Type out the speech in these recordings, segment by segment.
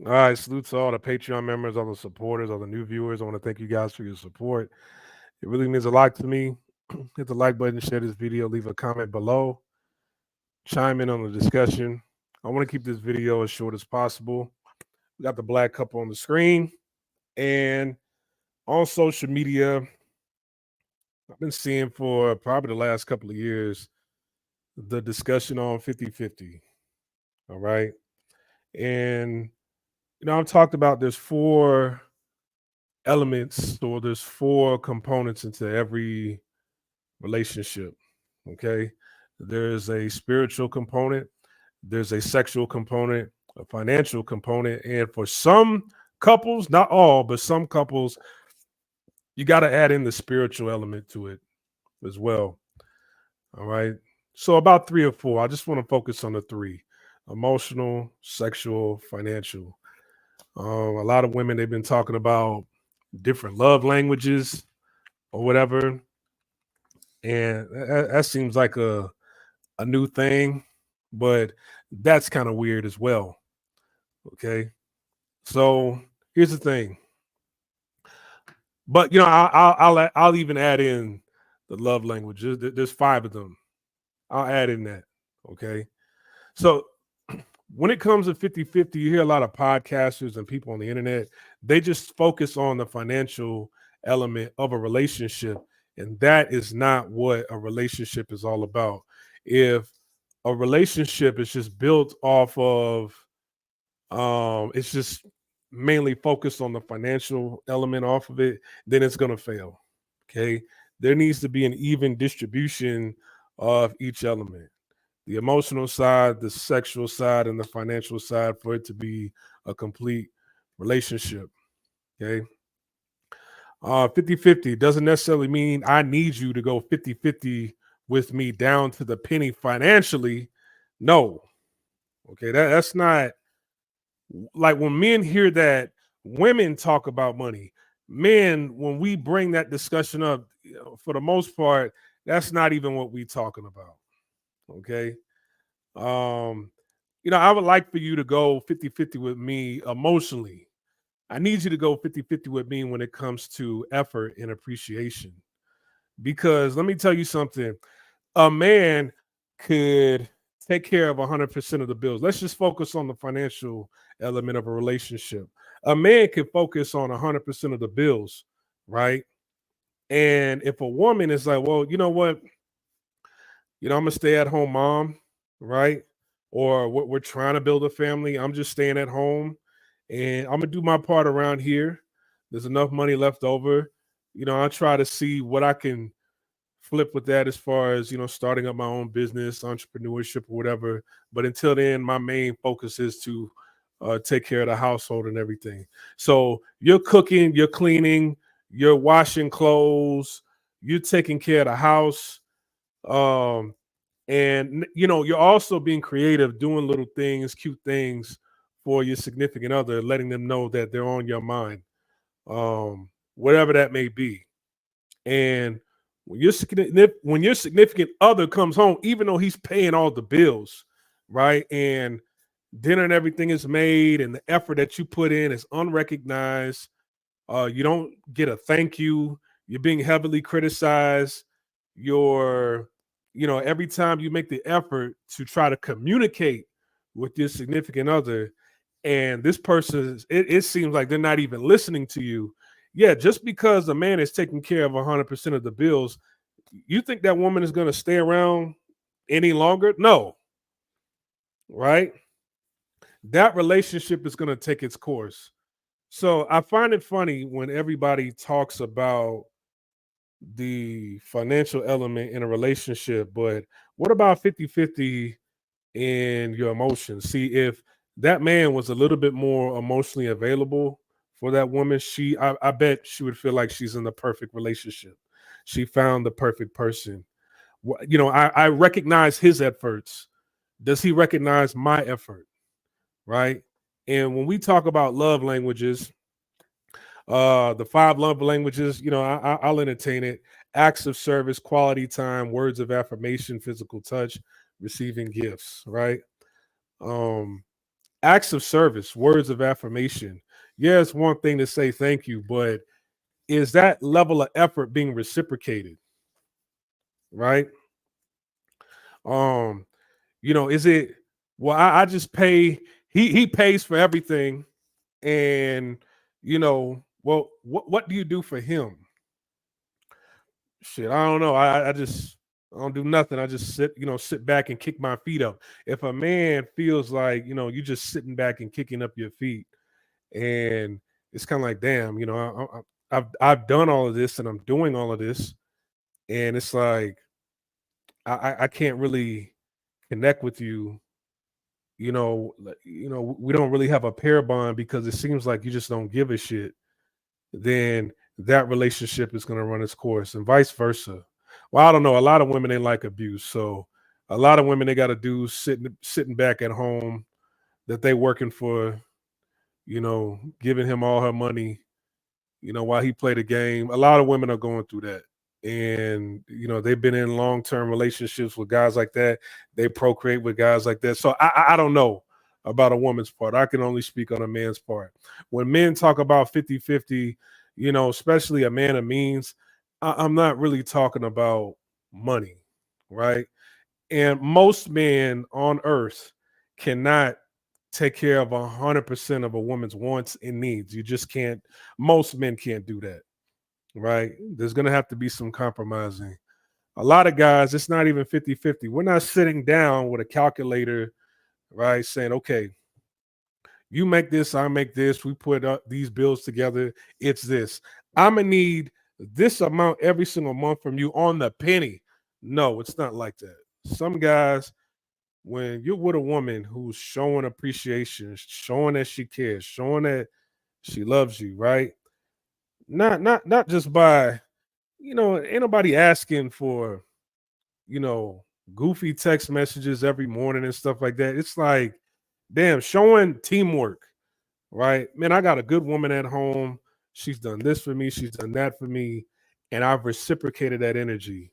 All right, salute to all the Patreon members, all the supporters, all the new viewers. I want to thank you guys for your support. It really means a lot to me. Hit the like button, share this video, leave a comment below, chime in on the discussion. I want to keep this video as short as possible. We got the black couple on the screen, and on social media, I've been seeing for probably the last couple of years the discussion on 50-50. All right. And, I've talked about there's four elements or there's four components into every relationship. Okay. There's a spiritual component, there's a sexual component, a financial component. And for some couples, not all, but some couples, you got to add in the spiritual element to it as well. All right. So about three or four. I just want to focus on the three: emotional, sexual, financial. A lot of women, they've been talking about different love languages or whatever. And that seems like a new thing, but that's kind of weird as well. Okay. So here's the thing. But I'll even add in the love languages. There's five of them. I'll add in that. Okay. So when it comes to 50-50, you hear a lot of podcasters and people on the internet, they just focus on the financial element of a relationship. And that is not what a relationship is all about. If a relationship is just built off of it's just mainly focused on the financial element off of it, then it's going to fail. Okay. There needs to be an even distribution of each element: the emotional side, the sexual side, and the financial side, for it to be a complete relationship. Okay. 50-50 doesn't necessarily mean I need you to go 50-50 with me down to the penny financially. No. Okay. That's not like when men hear that women talk about money. Men, when we bring that discussion up, for the most part, that's not even what we talking about. Okay. Um, I would like for you to go 50-50 with me emotionally. I need you to go 50-50 with me when it comes to effort and appreciation. Because let me tell you something, a man could take care of 100% of the bills. Let's just focus on the financial element of a relationship. A man can focus on 100% of the bills, right? And if a woman is like, well, you know what? I'm a stay at home mom, right? Or we're trying to build a family. I'm just staying at home and I'm going to do my part around here. There's enough money left over. I try to see what I can flip with that as far as, starting up my own business, entrepreneurship, or whatever. But until then, my main focus is to take care of the household and everything. So you're cooking, you're cleaning, you're washing clothes, you're taking care of the house. Um, and you're also being creative, doing little things, cute things for your significant other, letting them know that they're on your mind, whatever that may be. And when your significant other comes home, even though he's paying all the bills, right, and dinner and everything is made, and the effort that you put in is unrecognized, you don't get a thank you. You're being heavily criticized. You're, every time you make the effort to try to communicate with your significant other, and this person, it seems like they're not even listening to you. Yeah, just because a man is taking care of 100% of the bills, you think that woman is going to stay around any longer? No, right? That relationship is going to take its course. So I find it funny when everybody talks about the financial element in a relationship, but what about 50-50 in your emotions? See, if that man was a little bit more emotionally available for that woman, I bet she would feel like she's in the perfect relationship. She found the perfect person. I recognize his efforts. Does he recognize my effort? Right. And when we talk about love languages, the five love languages, I'll entertain it: acts of service, quality time, words of affirmation, physical touch, receiving gifts, right? um Acts of service, words of affirmation. Yeah, it's one thing to say thank you, but is that level of effort being reciprocated? Right? Um, is it well, I just pay, he pays for everything, and well, what do you do for him? Shit, I don't know. I just I don't do nothing. I just sit back and kick my feet up. If a man feels like, you just sitting back and kicking up your feet, and it's kind of like, damn, I've done all of this and I'm doing all of this, and it's like I can't really connect with you. We don't really have a pair bond because it seems like you just don't give a shit. Then that relationship is going to run its course, and vice versa. Well, I don't know. A lot of women they like abuse, so a lot of women they got to do sitting back at home that they working for, giving him all her money, while he played a game. A lot of women are going through that. And, they've been in long term relationships with guys like that. They procreate with guys like that. So I don't know about a woman's part. I can only speak on a man's part. When men talk about 50-50, especially a man of means, I'm not really talking about money, right? And most men on earth cannot take care of 100% of a woman's wants and needs. You just can't. Most men can't do that, right? There's going to have to be some compromising. A lot of guys, it's not even 50-50. We're not sitting down with a calculator, right? Saying, okay, you make this, I make this, we put these bills together, it's this. I'm going to need this amount every single month from you on the penny. No, it's not like that. Some guys, when you're with a woman who's showing appreciation, showing that she cares, showing that she loves you, right? Not just by, ain't nobody asking for, you know, goofy text messages every morning and stuff like that. It's like, damn, showing teamwork, right? Man, I got a good woman at home. She's done this for me, she's done that for me, and I've reciprocated that energy,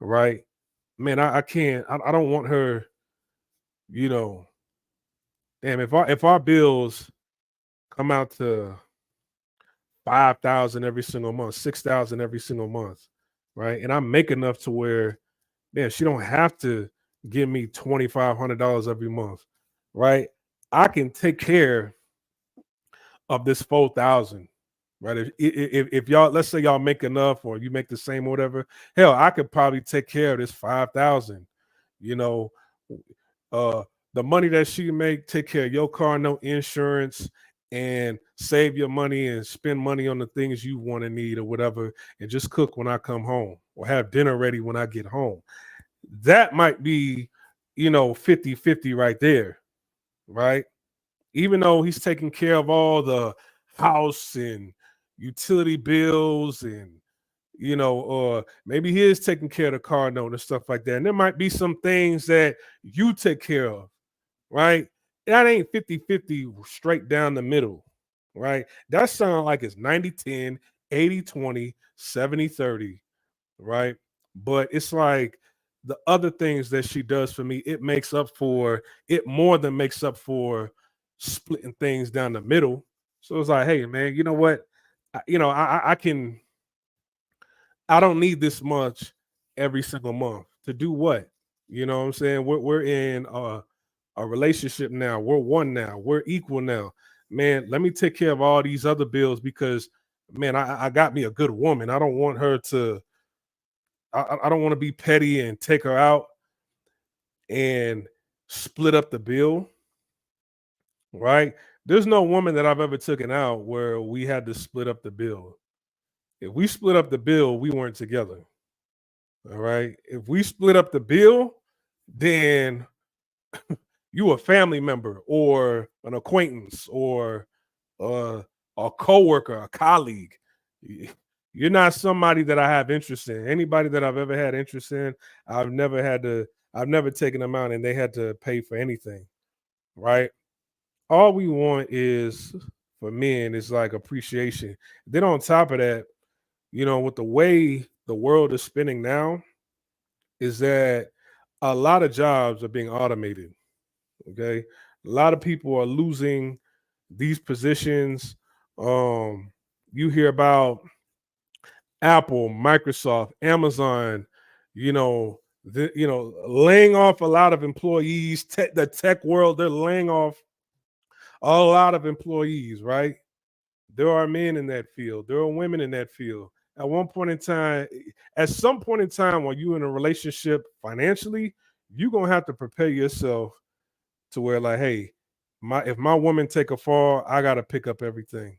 right? Man, I can't, I don't want her, you know, damn, if our bills come out to 5,000 every single month, 6,000 every single month, right? And I make enough to where, man, she don't have to give me $2,500 every month, right? I can take care of this 4,000, right? If y'all, let's say y'all make enough or you make the same or whatever, hell, I could probably take care of this 5,000. You know, uh, the money that she make, take care of your car, no insurance, and save your money and spend money on the things you want to need or whatever, and just cook when I come home or have dinner ready when I get home. That might be, 50-50 right there, right? Even though he's taking care of all the house and utility bills and or maybe he is taking care of the car note and stuff like that. And there might be some things that you take care of, right? That ain't 50-50 straight down the middle, right? That sounds like it's 90-10, 80-20, 70-30, right? But it's like the other things that she does for me, it more than makes up for splitting things down the middle. So it's like, hey man, you know what? I can, I don't need this much every single month to do what? You know what I'm saying? We're in a relationship now. We're one now. We're equal now. Man, let me take care of all these other bills because man, I got me a good woman. I don't want her to I don't want to be petty and take her out and split up the bill, right? There's no woman that I've ever taken out where we had to split up the bill. If we split up the bill, we weren't together. All right. If we split up the bill, then you a family member or an acquaintance or uh, a coworker, a colleague. You're not somebody that I have interest in. Anybody that I've ever had interest in, I've never taken them out and they had to pay for anything, right? All we want is for men is like appreciation. Then on top of that, with the way the world is spinning now, is that a lot of jobs are being automated. Okay. A lot of people are losing these positions. You hear about Apple, Microsoft, Amazon, laying off a lot of employees. The tech world, they're laying off a lot of employees, right? There are men in that field. There are women in that field. At one point in time, at some point in time, while you're in a relationship financially, you're gonna have to prepare yourself to where, like, hey, if my woman take a fall, I gotta pick up everything.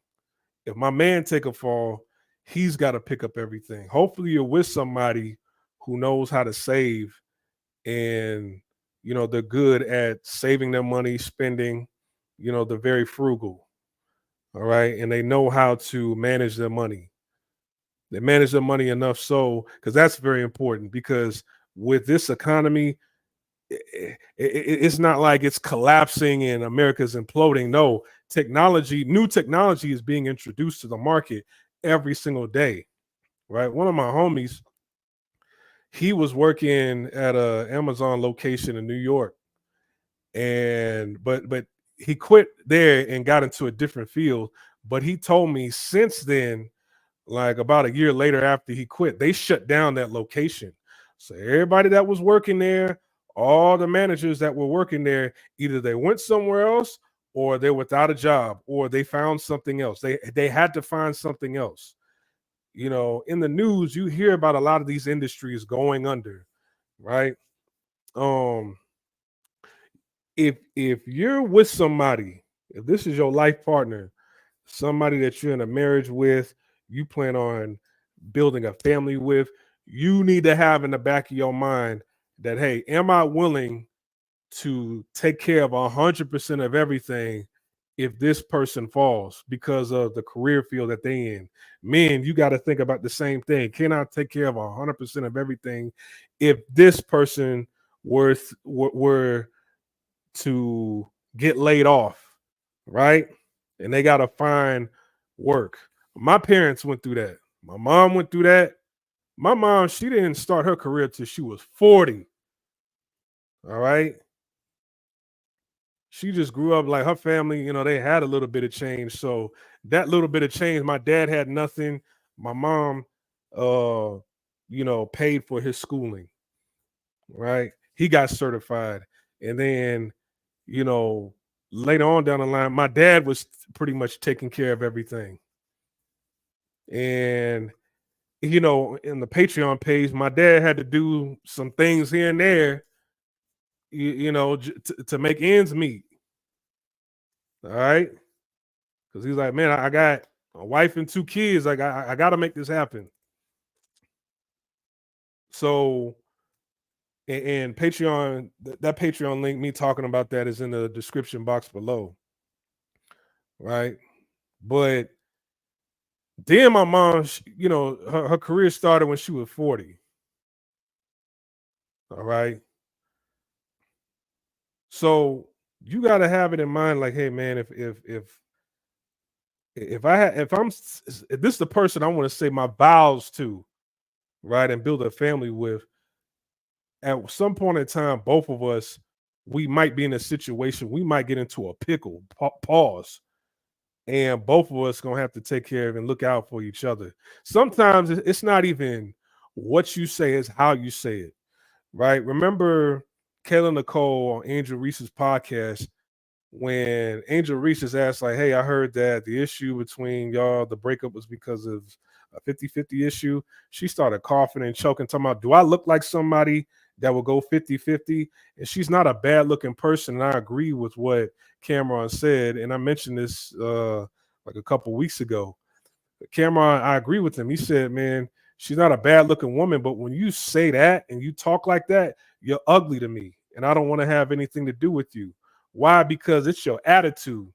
If my man take a fall, he's got to pick up everything. Hopefully, you're with somebody who knows how to save, and they're good at saving their money, spending. They're very frugal. All right, and they know how to manage their money. They manage their money enough so, because that's very important. Because with this economy, it's not like it's collapsing and America's imploding. No, new technology is being introduced to the market every single day. Right, one of my homies, he was working at a Amazon location in New York, and but he quit there and got into a different field. But he told me since then, like about a year later after he quit, they shut down that location. So everybody that was working there, all the managers that were working there, either they went somewhere else or they're without a job or they found something else. They had to find something else. In the news, you hear about a lot of these industries going under, right? Um, if you're with somebody, if this is your life partner, somebody that you're in a marriage with, you plan on building a family with, you need to have in the back of your mind that, hey, am I willing to take care of 100% of everything if this person falls because of the career field that they in? Men, you got to think about the same thing. Can I take care of 100% of everything if this person were to get laid off, right? And they got to find work. My parents went through that. My mom went through that. My mom, she didn't start her career till she was 40. All right. She just grew up like her family, they had a little bit of change. So that little bit of change, my dad had nothing. My mom, paid for his schooling, right? He got certified. And then, you know, later on down the line, my dad was pretty much taking care of everything. And in the Patreon page, my dad had to do some things here and there, to make ends meet. All right, because he's like, man, I got a wife and 2 kids. Like, I got to make this happen. So, and Patreon, that Patreon link, me talking about that is in the description box below. Right, but then my mom, her career started when she was 40. All right. So you got to have it in mind, like, hey, man, if this is the person I want to say my vows to, right, and build a family with, at some point in time, both of us, we might be in a situation, we might get into a pickle. Pause. And both of us gonna have to take care of and look out for each other. Sometimes it's not even what you say, it's how you say it, right? Remember Kayla Nicole on Angel Reese's podcast, when Angel Reese is asked, like, hey, I heard that the issue between y'all, the breakup was because of a 50-50 issue. She started coughing and choking, talking about, do I look like somebody that will go 50-50? And she's not a bad looking person. And I agree with what Cameron said. And I mentioned this like a couple weeks ago. Cameron, I agree with him. He said, man, she's not a bad looking woman, but when you say that and you talk like that, you're ugly to me. And I don't want to have anything to do with you. Why? Because it's your attitude,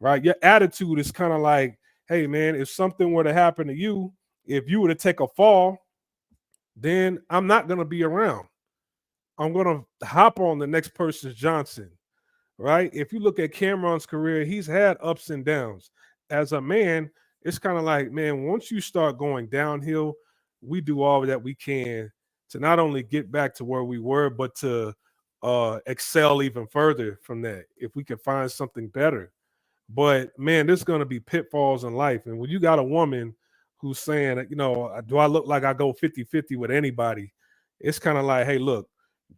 right? Your attitude is kind of like, hey, man, if something were to happen to you, if you were to take a fall, then I'm not going to be around. I'm going to hop on the next person's Johnson, right? If you look at Cameron's career, he's had ups and downs. As a man, it's kind of like, man, once you start going downhill, we do all that we can to not only get back to where we were, but to excel even further from that if we can find something better. But man, there's going to be pitfalls in life. And when you got a woman who's saying, do I look like I go 50-50 with anybody? It's kind of like, hey, look,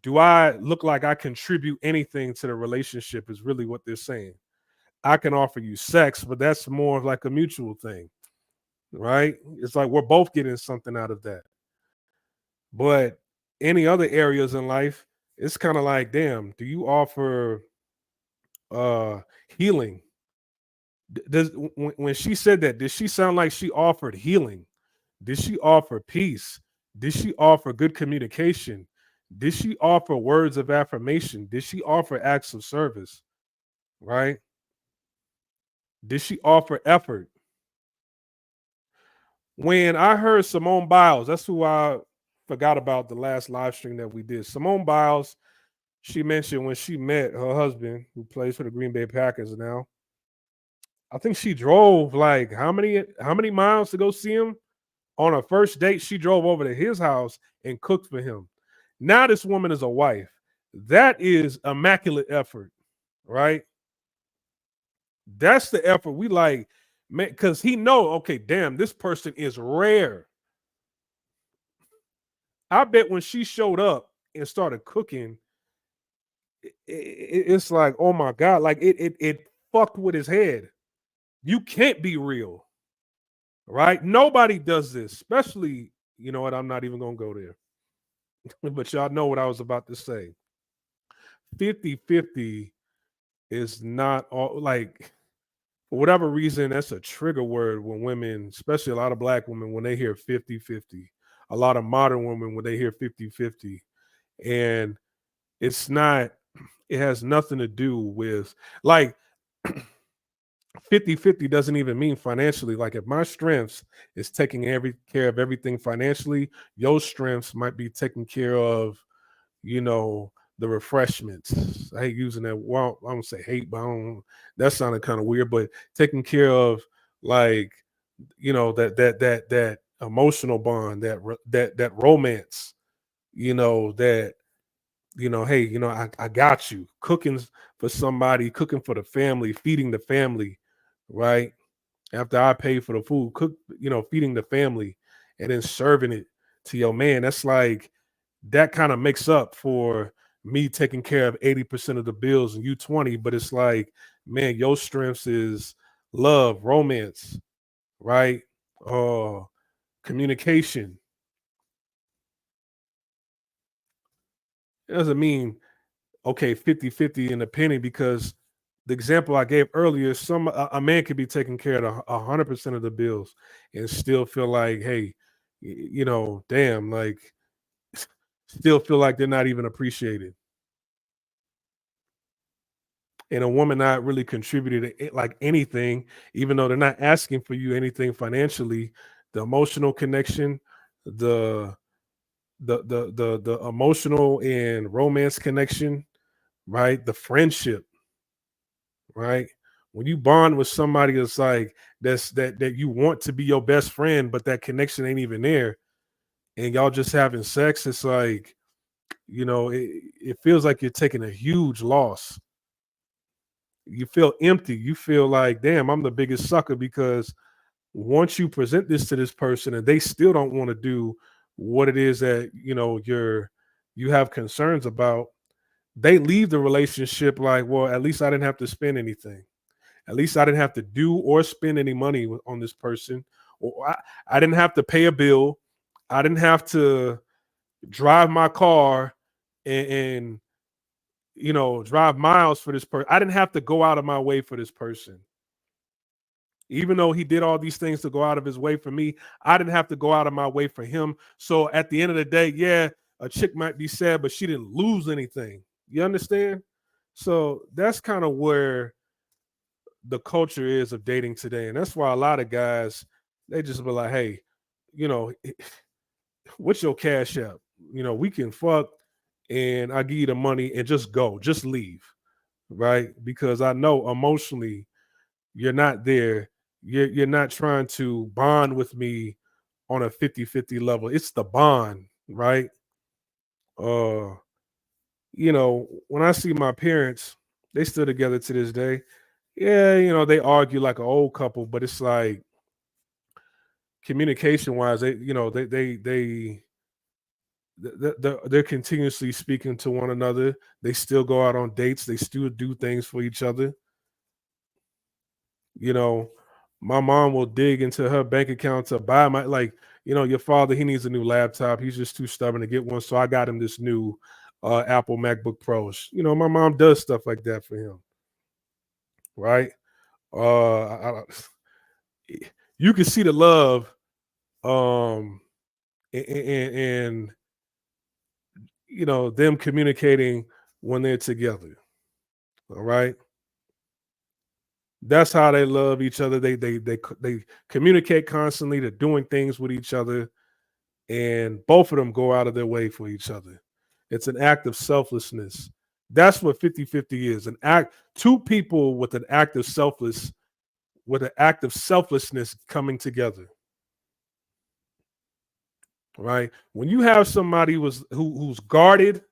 do I look like I contribute anything to the relationship? Is really what they're saying. I can offer you sex, but that's more of like a mutual thing, right? It's like we're both getting something out of that. But any other areas in life, it's kind of like, damn, do you offer uh healing? Does when she said that, did she sound like she offered healing? Did she offer peace? Did she offer good communication? Did she offer words of affirmation? Did she offer acts of service? Right? Did she offer effort? When I heard Simone Biles, that's who I forgot about the last live stream that we did. Simone Biles, she mentioned when she met her husband, who plays for the Green Bay Packers now. I think she drove like how many miles to go see him? On her first date, she drove over to his house and cooked for him. Now this woman is a wife. That is immaculate effort, right? That's the effort we like, man, because he know, okay, damn, this person is rare. I bet when she showed up and started cooking, it's like, oh my God, like it fucked with his head. You can't be real, right? Nobody does this, especially, you know what, I'm not even gonna go there. But y'all know what I was about to say. 50-50 is not all like for whatever reason, that's a trigger word when women, especially a lot of black women, when they hear 50-50. A lot of modern women when they hear 50-50. And it's not, it has nothing to do with like 50-50 doesn't even mean financially. Like if my strengths is taking every care of everything financially, your strengths might be taking care of, you know, the refreshments. I hate using that. Well, I don't say hate, but I don't, that sounded kind of weird. But taking care of, like, that emotional bond, that romance, that hey, I got you. Cooking for somebody, cooking for the family, feeding the family, right? After I pay for the food, feeding the family, and then serving it to your man. That's like that kind of makes up for me taking care of 80% of the bills and you 20, but it's like, man, your strengths is love, romance, right? Uh Communication. It doesn't mean okay, 50-50 in a penny because the example I gave earlier, a man could be taking care of 100% of the bills and still feel like, hey, damn, like still feel like they're not even appreciated. And a woman not really contributed like anything, even though they're not asking for you anything financially, the emotional connection, the the emotional and romance connection, right? The friendship, right? When you bond with somebody that's like that you want to be your best friend, but that connection ain't even there, and y'all just having sex, it's like, it feels like you're taking a huge loss. You feel empty. You feel like, damn, I'm the biggest sucker because once you present this to this person and they still don't want to do what it is that you have concerns about, they leave the relationship like, well, at least I didn't have to spend anything. At least I didn't have to do or spend any money on this person, or I didn't have to pay a bill. I didn't have to drive my car and drive miles for this person. I didn't have to go out of my way for this person. Even though he did all these things to go out of his way for me, I didn't have to go out of my way for him. So at the end of the day, yeah, a chick might be sad, but she didn't lose anything. You understand? So that's kind of where the culture is of dating today. And that's why a lot of guys, they just be like, hey, you know, what's your cash app? We can fuck and I give you the money and just go, just leave. Right. Because I know emotionally you're not there. You're not trying to bond with me on a 50-50 level. It's the bond, right? Uh when I see my parents, they still together to this day. Yeah, they argue like an old couple, but it's like communication wise, they're continuously speaking to one another. They still go out on dates. They still do things for each other. You know, my mom will dig into her bank account to buy my like. Your father, he needs a new laptop. He's just too stubborn to get one, so I got him this new Apple MacBook Pros. My mom does stuff like that for him, right? You can see the love, um, and them communicating when they're together. All right, that's how they love each other. They communicate constantly. They're doing things with each other, and both of them go out of their way for each other. It's an act of selflessness. That's what 50-50 is. An act, two people with an act of selflessness coming together. Right? When you have somebody who's guarded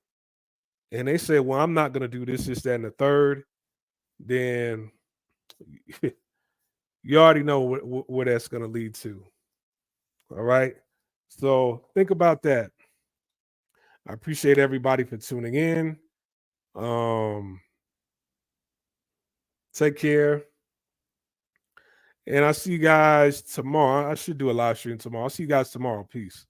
and they say, "Well, I'm not going to do this, that, and the third," then you already know where that's going to lead to. All right. So think about that. I appreciate everybody for tuning in. Um, Take care. And I'll see you guys tomorrow. I should do a live stream tomorrow. I'll see you guys tomorrow. Peace.